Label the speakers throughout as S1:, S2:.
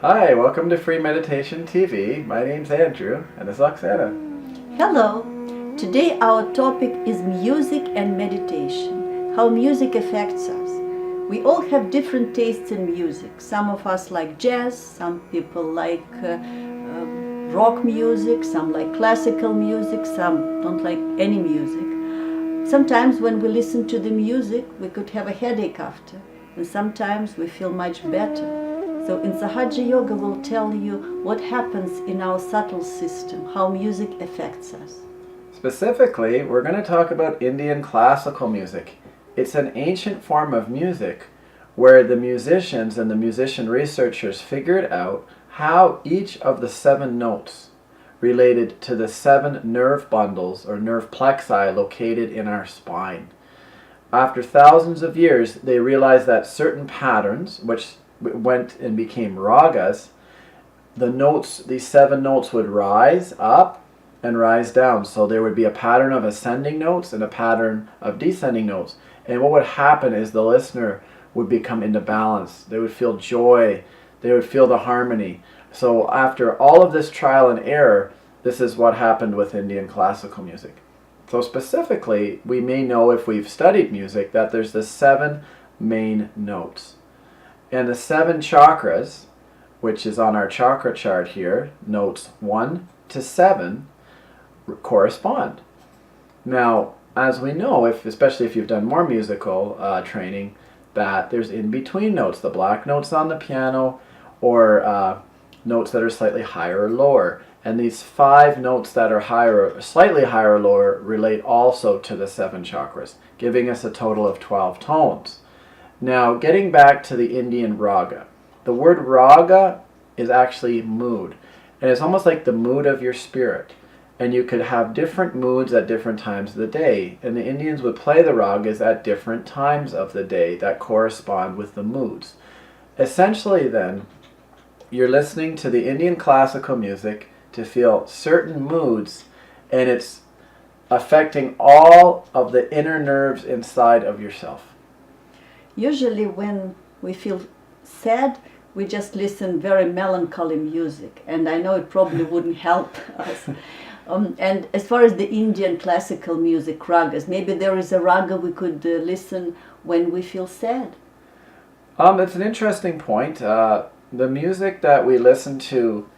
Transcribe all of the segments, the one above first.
S1: Hi, welcome to Free Meditation TV. My name's Andrew, and this is Oksana.
S2: Hello! Today our topic is music and meditation, how music affects us. We all have different tastes in music. Some of us like jazz, some people like rock music, some like classical music, some don't like any music. Sometimes when we listen to the music, we could have a headache after, and sometimes we feel much better. So in Sahaja Yoga we'll tell you what happens in our subtle system, how music affects us.
S1: Specifically, we're going to talk about Indian classical music. It's an ancient form of music where the musicians and the musician researchers figured out how each of the 7 notes related to the 7 nerve bundles or nerve plexi located in our spine. After thousands of years, they realized that certain patterns, which went and became ragas, these 7 notes would rise up and rise down. So there would be a pattern of ascending notes and a pattern of descending notes. And what would happen is the listener would become into balance. They would feel joy. They would feel the harmony. So after all of this trial and error, this is what happened with Indian classical music. So specifically, we may know if we've studied music that there's the 7 main notes. And the 7 chakras, which is on our chakra chart here, notes 1 to 7, correspond. Now, as we know, especially if you've done more musical training, that there's in-between notes, the black notes on the piano, or notes that are slightly higher or lower. And these 5 notes that are slightly higher or lower relate also to the 7 chakras, giving us a total of 12 tones. Now, getting back to the Indian raga. The word raga is actually mood. And it's almost like the mood of your spirit. And you could have different moods at different times of the day. And the Indians would play the ragas at different times of the day that correspond with the moods. Essentially then, you're listening to the Indian classical music to feel certain moods, and it's affecting all of the inner nerves inside of yourself.
S2: Usually when we feel sad, we just listen very melancholy music, and I know it probably wouldn't help us. And as far as the Indian classical music ragas, maybe there is a raga we could listen when we feel sad.
S1: It's an interesting point. The music that we listen to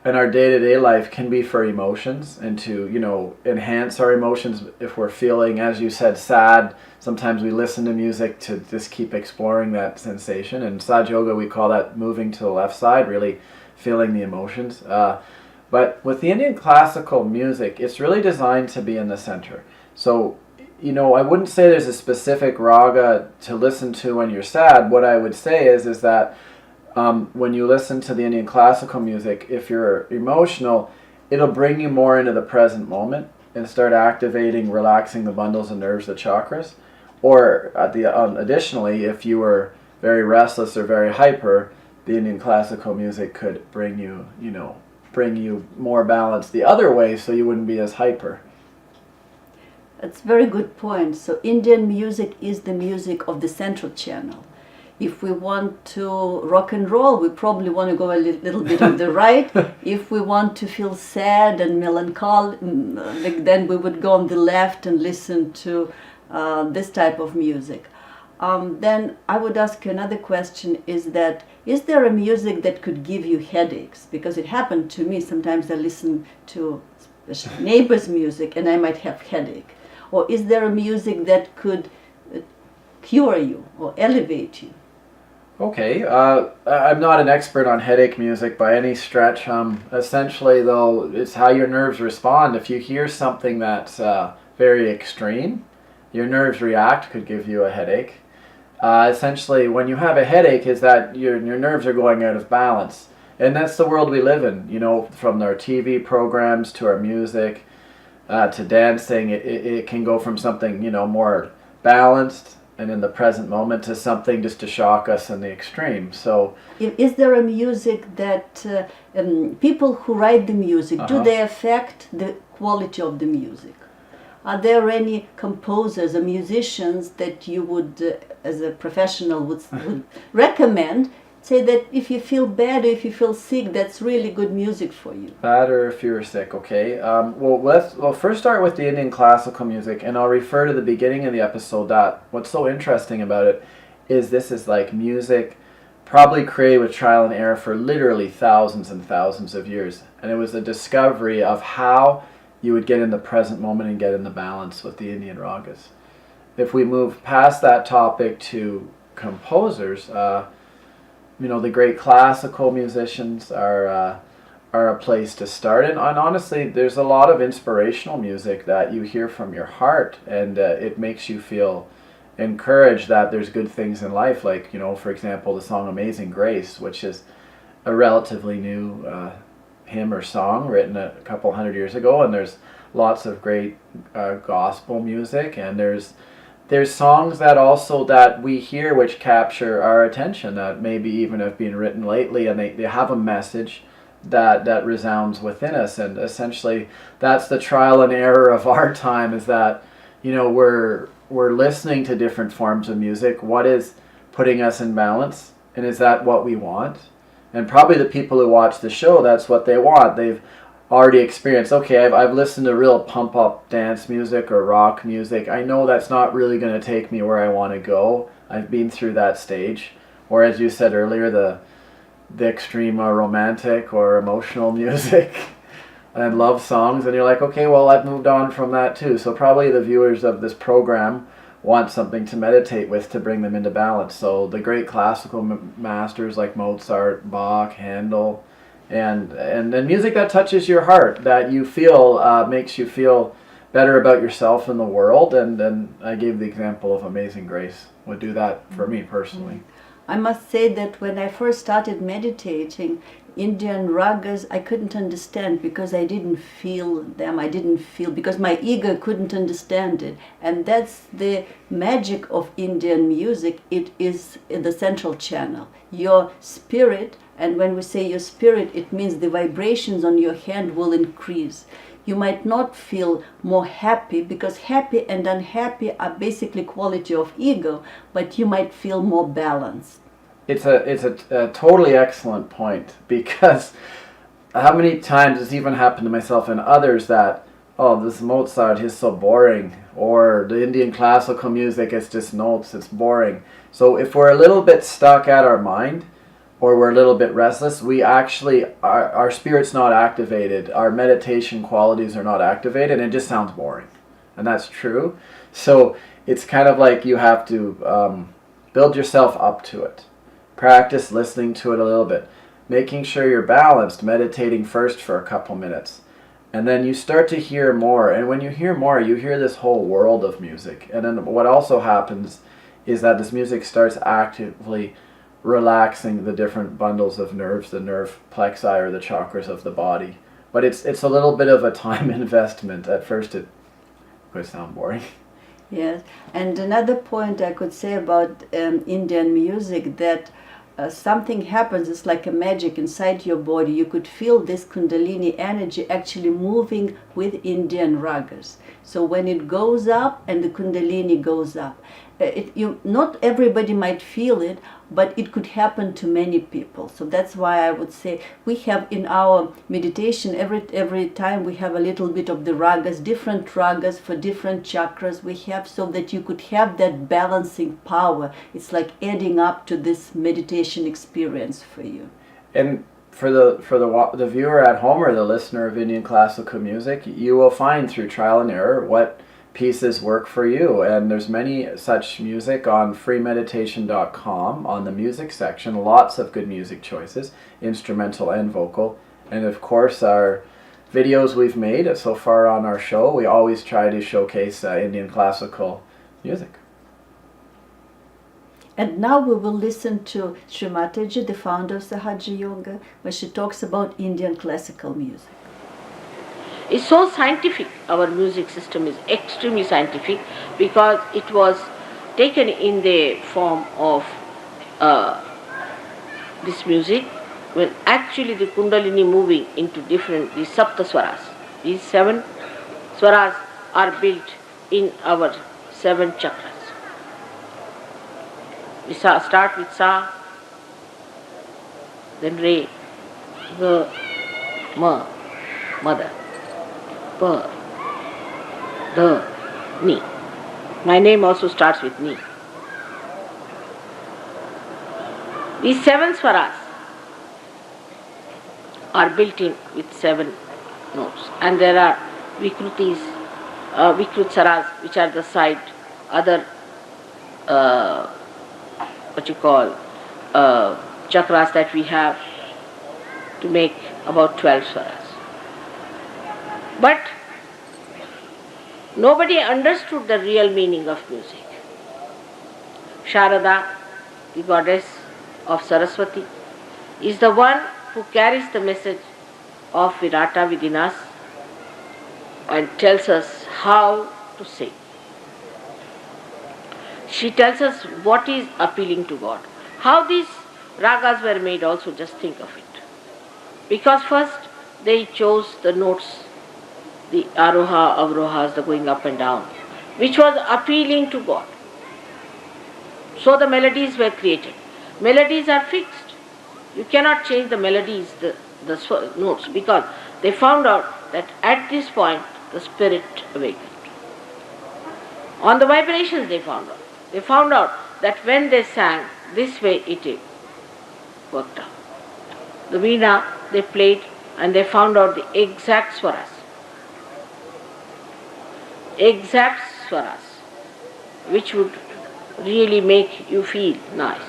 S1: in our day-to-day life can be for emotions and to, enhance our emotions. If we're feeling, as you said, sad, sometimes we listen to music to just keep exploring that sensation. In Sahaja Yoga, we call that moving to the left side, really feeling the emotions. But with the Indian classical music, it's really designed to be in the center. So, I wouldn't say there's a specific raga to listen to when you're sad. What I would say is that when you listen to the Indian classical music, if you're emotional, it'll bring you more into the present moment and start activating, relaxing the bundles of nerves, the chakras. Or additionally, if you were very restless or very hyper, the Indian classical music could bring you more balance the other way, so you wouldn't be as hyper.
S2: That's a very good point. So Indian music is the music of the central channel. If we want to rock and roll, we probably want to go a little bit on the right. If we want to feel sad and melancholy, then we would go on the left and listen to this type of music. Then I would ask you another question, is there a music that could give you headaches? Because it happened to me. Sometimes I listen to neighbors' music and I might have headache. Or is there a music that could cure you or elevate you?
S1: Okay, I'm not an expert on headache music by any stretch. Essentially, though, it's how your nerves respond. If you hear something that's very extreme, your nerves react, could give you a headache. Essentially, when you have a headache, is that your nerves are going out of balance. And that's the world we live in, from our TV programs to our music to dancing. It can go from something, more balanced and in the present moment to something just to shock us in the extreme. So,
S2: is there a music that people who write the music, do they affect the quality of the music? Are there any composers or musicians that you would, as a professional, would recommend say that if you feel bad or if you feel sick, that's really good music for you.
S1: Bad or if you're sick, okay. We'll first start with the Indian classical music, and I'll refer to the beginning of the episode. That what's so interesting about it is this is like music probably created with trial and error for literally thousands and thousands of years, and it was a discovery of how you would get in the present moment and get in the balance with the Indian ragas. If we move past that topic to composers, the great classical musicians are a place to start. And honestly, there's a lot of inspirational music that you hear from your heart, and it makes you feel encouraged that there's good things in life. Like, for example, the song Amazing Grace, which is a relatively new hymn or song written a couple hundred years ago, and there's lots of great gospel music, and there's songs that we hear which capture our attention, that maybe even have been written lately, and they have a message that resounds within us. And essentially that's the trial and error of our time, is that we're listening to different forms of music. What is putting us in balance, and is that what we want? And probably the people who watch the show, that's what they want. They've already experienced, okay, I've listened to real pump up dance music or rock music. I know that's not really going to take me where I want to go. I've been through that stage. Or as you said earlier, the extreme romantic or emotional music and love songs, and you're like, okay, well, I've moved on from that too. So probably the viewers of this program want something to meditate with to bring them into balance. So the great classical masters like Mozart, Bach, Handel, and then music that touches your heart, that you feel makes you feel better about yourself and the world. And I gave the example of Amazing Grace would do that for me personally.
S2: I must say that when I first started meditating, Indian ragas I couldn't understand because I didn't feel them. Because my ego couldn't understand it. And that's the magic of Indian music. It is the central channel. Your spirit, and when we say your spirit, it means the vibrations on your hand will increase. You might not feel more happy, because happy and unhappy are basically quality of ego, but you might feel more balanced.
S1: It's a totally excellent point, because how many times it's even happened to myself and others that, oh, this Mozart is so boring, or the Indian classical music, it's just notes, it's boring. So if we're a little bit stuck at our mind, or we're a little bit restless, we actually, our spirit's not activated, our meditation qualities are not activated, and it just sounds boring. And that's true. So it's kind of like you have to build yourself up to it. Practice listening to it a little bit, making sure you're balanced, meditating first for a couple minutes. And then you start to hear more. And when you hear more, you hear this whole world of music. And then what also happens is that this music starts actively relaxing the different bundles of nerves, the nerve plexi or the chakras of the body. But it's a little bit of a time investment. At first it could sound boring.
S2: Yes, and another point I could say about Indian music, that something happens, it's like a magic inside your body. You could feel this Kundalini energy actually moving with Indian ragas. So when it goes up and the Kundalini goes up, not everybody might feel it, but it could happen to many people. So that's why I would say we have in our meditation, every time we have a little bit of the ragas, different ragas for different chakras we have, so that you could have that balancing power. It's like adding up to this meditation experience for you.
S1: And for the viewer at home or the listener of Indian classical music, you will find through trial and error what pieces work for you. And there's many such music on freemeditation.com on the music section. Lots of good music choices, instrumental and vocal. And of course our videos we've made so far on our show, we always try to showcase Indian classical music.
S2: And now we will listen to Sri Mataji, the founder of Sahaja Yoga, where she talks about Indian classical music.
S3: It's so scientific. Our music system is extremely scientific because it was taken in the form of this music, when actually the Kundalini moving into different, these Sapta Swaras. These 7 Swaras are built in our 7 chakras. We start with Sa, then re, ga, ma, mother, pa, the, ni. My name also starts with ni. These 7 swaras are built in with 7 notes, and there are vikrutis, vikrut swaras, which are the side, other chakras that we have to make about 12 swaras. But nobody understood the real meaning of music. Sharada, the goddess of Saraswati, is the one who carries the message of Virata within us and tells us how to sing. She tells us what is appealing to God. How these ragas were made also, just think of it. Because first they chose the notes, the aroha, avrohas, the going up and down, which was appealing to God. So the melodies were created. Melodies are fixed. You cannot change the melodies, the notes, because they found out that at this point the spirit awakened. On the vibrations they found out. They found out that when they sang, this way it worked out. The veena they played and they found out the exact swaras. Exact swaras, which would really make you feel nice.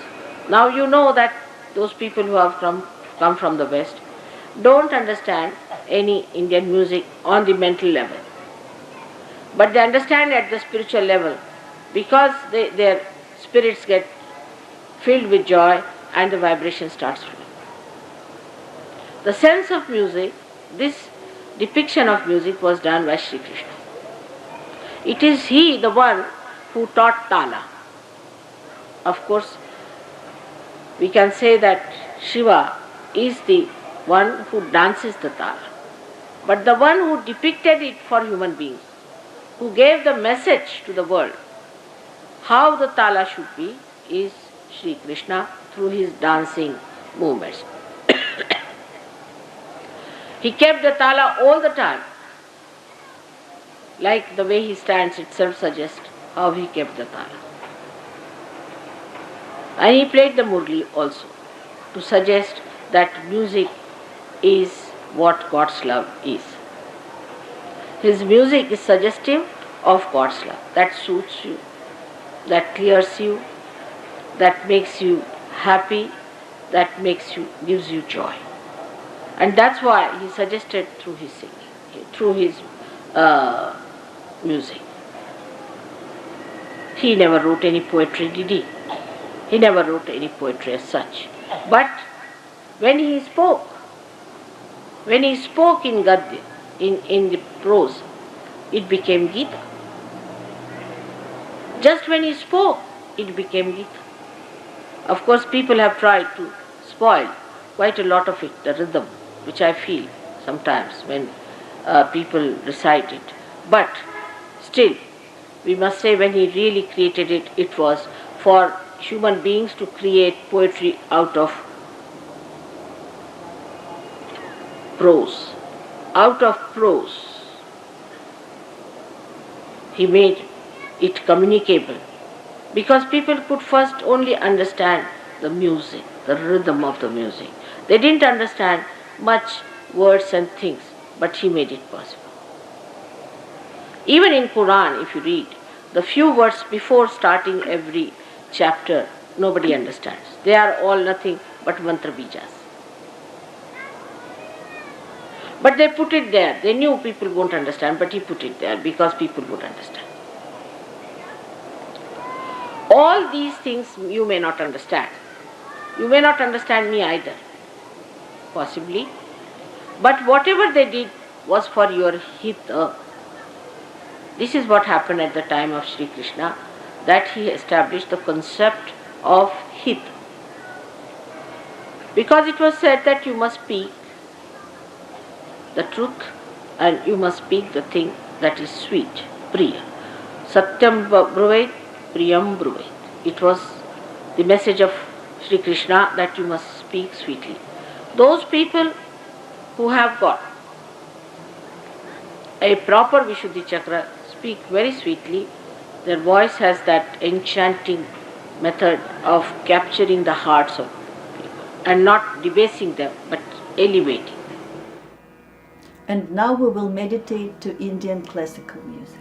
S3: Now you know that those people who have come from the West don't understand any Indian music on the mental level. But they understand at the spiritual level because their spirits get filled with joy and the vibration starts flowing. The sense of music, this depiction of music was done by Sri Krishna. It is he, the one who taught Tala. Of course, we can say that Shiva is the one who dances the Tala. But the one who depicted it for human beings, who gave the message to the world, how the Tala should be, is Sri Krishna through his dancing movements. He kept the Tala all the time. Like the way he stands itself suggests how he kept the Tala. And he played the Murli also to suggest that music is what God's love is. His music is suggestive of God's love. That suits you, that clears you, that makes you happy, that gives you joy. And that's why he suggested through his singing, through his music. He never wrote any poetry, did he? He never wrote any poetry as such. But when he spoke in Gadya, in the prose, it became Gita. Just when he spoke, it became Gita. Of course, people have tried to spoil quite a lot of it, the rhythm, which I feel sometimes when people recite it. But still, we must say when he really created it, it was for human beings to create poetry out of prose. Out of prose, he made it communicable, because people could first only understand the music, the rhythm of the music. They didn't understand much words and things, but he made it possible. Even in Quran, if you read, the few words before starting every chapter, nobody understands. They are all nothing but mantra bijas. But they put it there. They knew people won't understand, but he put it there because people would understand. All these things you may not understand. You may not understand me either, possibly. But whatever they did was for your hita. This is what happened at the time of Sri Krishna, that he established the concept of hit. Because it was said that you must speak the truth and you must speak the thing that is sweet, priya. Satyam bruvet, priyam bruvet. It was the message of Sri Krishna that you must speak sweetly. Those people who have got a proper Vishuddhi chakra speak very sweetly. Their voice has that enchanting method of capturing the hearts of people and not debasing them but elevating.
S2: And now we will meditate to Indian classical music.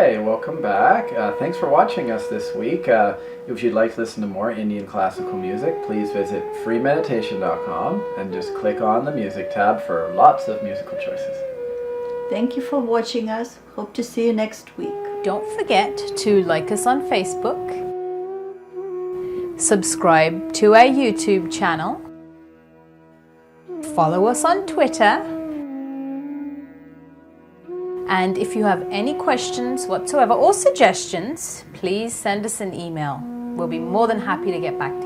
S1: Okay, welcome back. Thanks for watching us this week. If you'd like to listen to more Indian classical music, please visit freemeditation.com and just click on the music tab for lots of musical choices.
S2: Thank you for watching us. Hope to see you next week.
S4: Don't forget to like us on Facebook, subscribe to our YouTube channel, follow us on Twitter, and if you have any questions whatsoever or suggestions, please send us an email. We'll be more than happy to get back to you.